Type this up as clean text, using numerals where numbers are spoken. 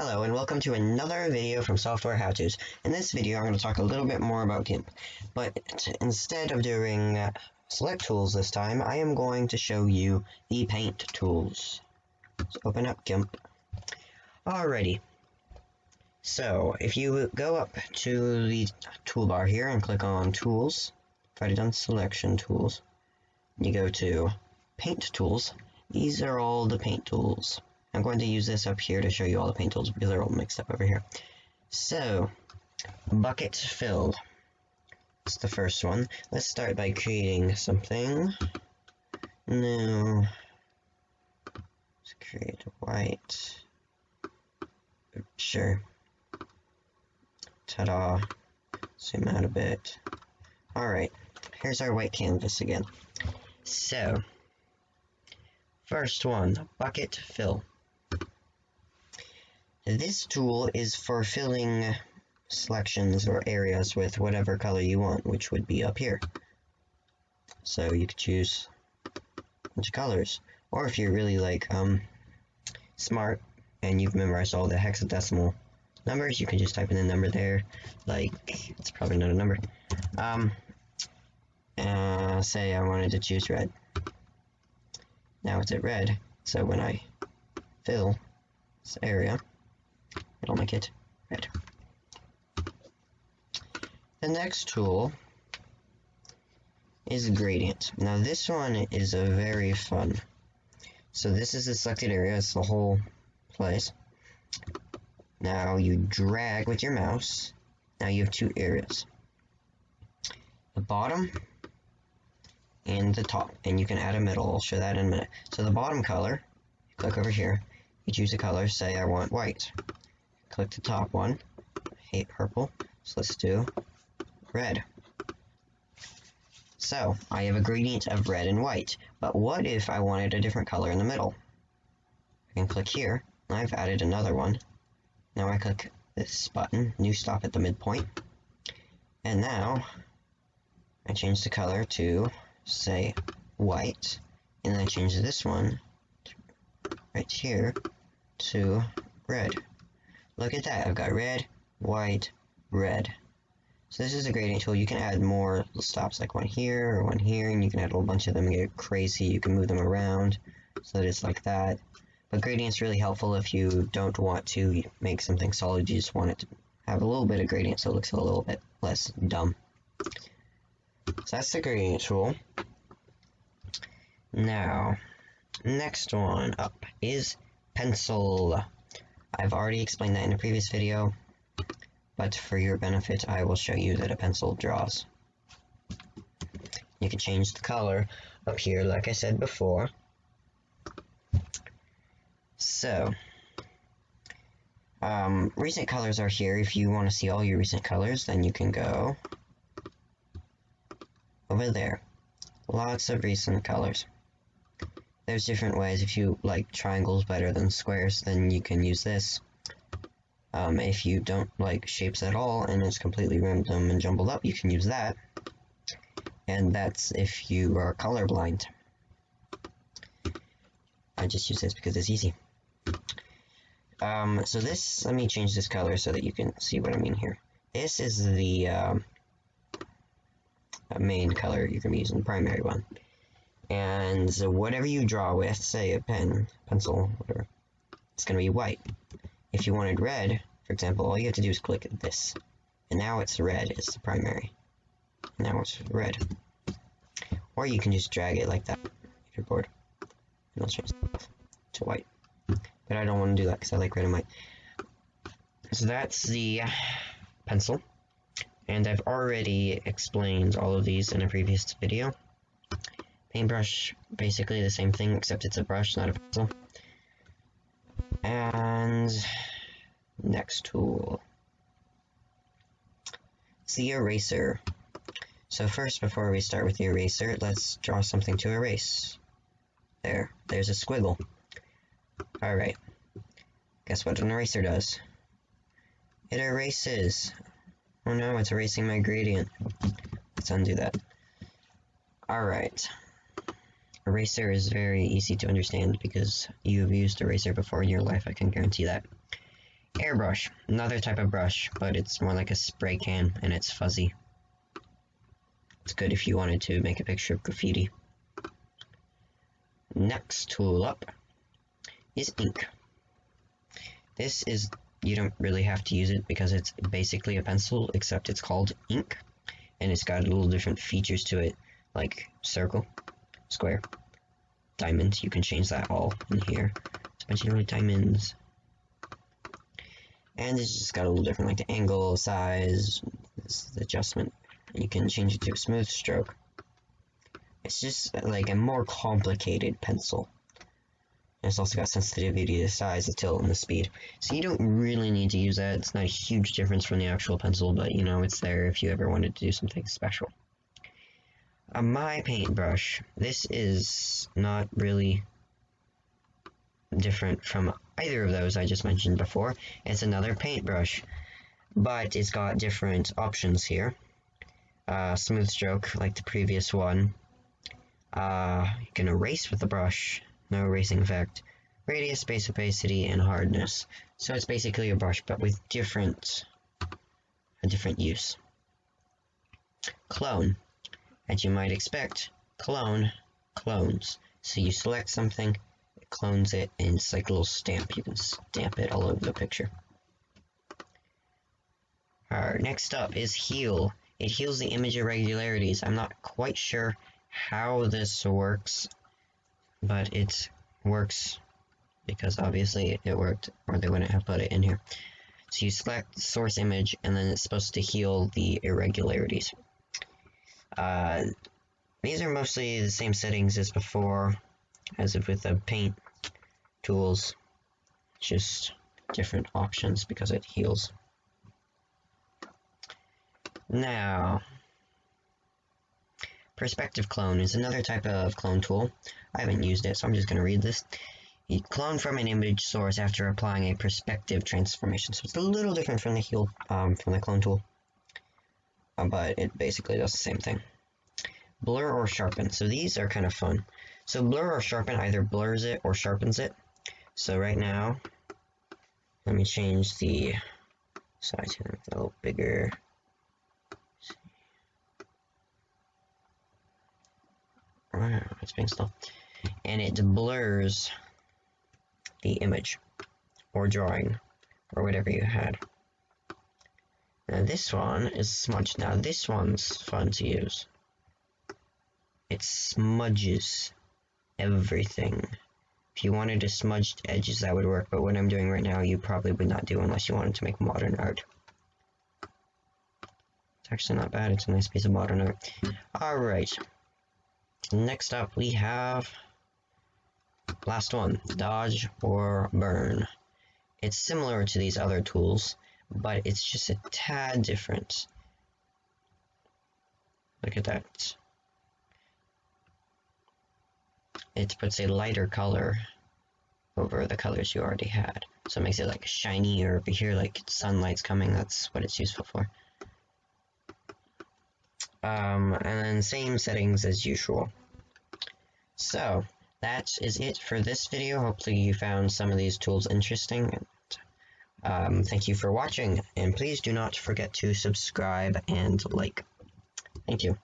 Hello and welcome to another video from Software How To's. In this video I'm going to talk a little bit more about GIMP, but instead of doing select tools this time, I am going to show you the paint tools. So open up GIMP. Alrighty. So if you go up to the toolbar here and click on Tools, I've already done Selection Tools, you go to Paint Tools. These are all the paint tools. I'm going to use this up here to show you all the paint tools because they're all mixed up over here. So, bucket fill. That's the first one. Let's start by creating something new. Let's create white. Sure. Ta-da. Zoom out a bit. Alright, here's our white canvas again. So, first one, bucket fill. This tool is for filling selections or areas with whatever color you want, which would be up here. So you could choose a bunch of colors. Or if you're really like smart and you've memorized all the hexadecimal numbers, you can just type in the number there. Like, it's probably not a number. Say I wanted to choose red. Now it's at red, so when I fill this area, it'll make it red. The next tool is gradient. Now this one is a very fun. So this is the selected area, it's the whole place. Now you drag with your mouse. Now you have two areas. The bottom and the top, and you can add a middle. I'll show that in a minute. So the bottom color, click over here, you choose a color, say I want white. Click the top one, I hate purple, so let's do red. So, I have a gradient of red and white, but what if I wanted a different color in the middle? I can click here, and I've added another one. Now I click this button, new stop at the midpoint, and now I change the color to, say, white, and then I change this one right here to red. Look at that, I've got red, white, red. So this is a gradient tool. You can add more stops, like one here or one here, and you can add a whole bunch of them and get crazy. You can move them around so that it's like that. But gradient's really helpful if you don't want to make something solid, you just want it to have a little bit of gradient so it looks a little bit less dumb. So that's the gradient tool. Now, next one up is pencil. I've already explained that in a previous video, but for your benefit, I will show you that a pencil draws. You can change the color up here, like I said before. So, recent colors are here. If you want to see all your recent colors, then you can go over there. Lots of recent colors. There's different ways. If you like triangles better than squares, then you can use this. If you don't like shapes at all and it's completely random and jumbled up, you can use that. And that's if you are colorblind. I just use this because it's easy. So this, let me change this color so that you can see what I mean here. This is the main color you're going to be using, the primary one. And so whatever you draw with, say a pen, pencil, whatever, it's going to be white. If you wanted red, for example, all you have to do is click this. And now it's red, it's the primary. Now it's red. Or you can just drag it like that, if you're bored. And it'll change to white. But I don't want to do that because I like red and white. So that's the pencil. And I've already explained all of these in a previous video. Paintbrush, basically the same thing, except it's a brush, not a pencil. And next tool. It's the eraser. So first, before we start with the eraser, let's draw something to erase. There's a squiggle. Alright. Guess what an eraser does? It erases. Oh no, it's erasing my gradient. Let's undo that. Alright. Eraser is very easy to understand because you've used eraser before in your life, I can guarantee that. Airbrush, another type of brush, but it's more like a spray can and it's fuzzy. It's good if you wanted to make a picture of graffiti. Next tool up is ink. This is, you don't really have to use it because it's basically a pencil, except it's called ink, and it's got little different features to it, like circle, square, diamond. You can change that all in here. It's a bunch of little diamonds. And it's just got a little different, like the angle, size, this adjustment. You can change it to a smooth stroke. It's just like a more complicated pencil. And it's also got sensitivity to the size, the tilt, and the speed. So you don't really need to use that. It's not a huge difference from the actual pencil, but you know, it's there if you ever wanted to do something special. My paintbrush. This is not really different from either of those I just mentioned before. It's another paintbrush, but it's got different options here. Smooth stroke, like the previous one. You can erase with the brush, no erasing effect. Radius, space, opacity, and hardness. So it's basically a brush, but with a different use. Clone. As you might expect, clone clones. So you select something, it clones it, and it's like a little stamp. You can stamp it all over the picture. Alright, next up is heal. It heals the image irregularities. I'm not quite sure how this works, but it works because obviously it worked, or they wouldn't have put it in here. So you select the source image, and then it's supposed to heal the irregularities. These are mostly the same settings as before, as if with the paint tools, just different options because it heals. Now, perspective clone is another type of clone tool. I haven't used it, so I'm just going to read this. You clone from an image source after applying a perspective transformation. So it's a little different from the heal, from the clone tool, but it basically does the same thing. Blur or sharpen. So these are kind of fun. So blur or sharpen either blurs it or sharpens it. So right now, let me change the size here, a little bigger. Wow, it's being still. And it blurs the image or drawing or whatever you had. Now this one is smudge. Now this one's fun to use. It smudges everything. If you wanted to smudge edges, that would work, but what I'm doing right now you probably would not do unless you wanted to make modern art. It's actually not bad, it's a nice piece of modern art. Alright. Next up we have last one, dodge or burn. It's similar to these other tools, but it's just a tad different. Look at that. It puts a lighter color over the colors you already had. So it makes it like shiny, or if you hear like sunlight's coming, that's what it's useful for. And then same settings as usual. So that is it for this video. Hopefully you found some of these tools interesting. Thank you for watching, and please do not forget to subscribe and like. Thank you.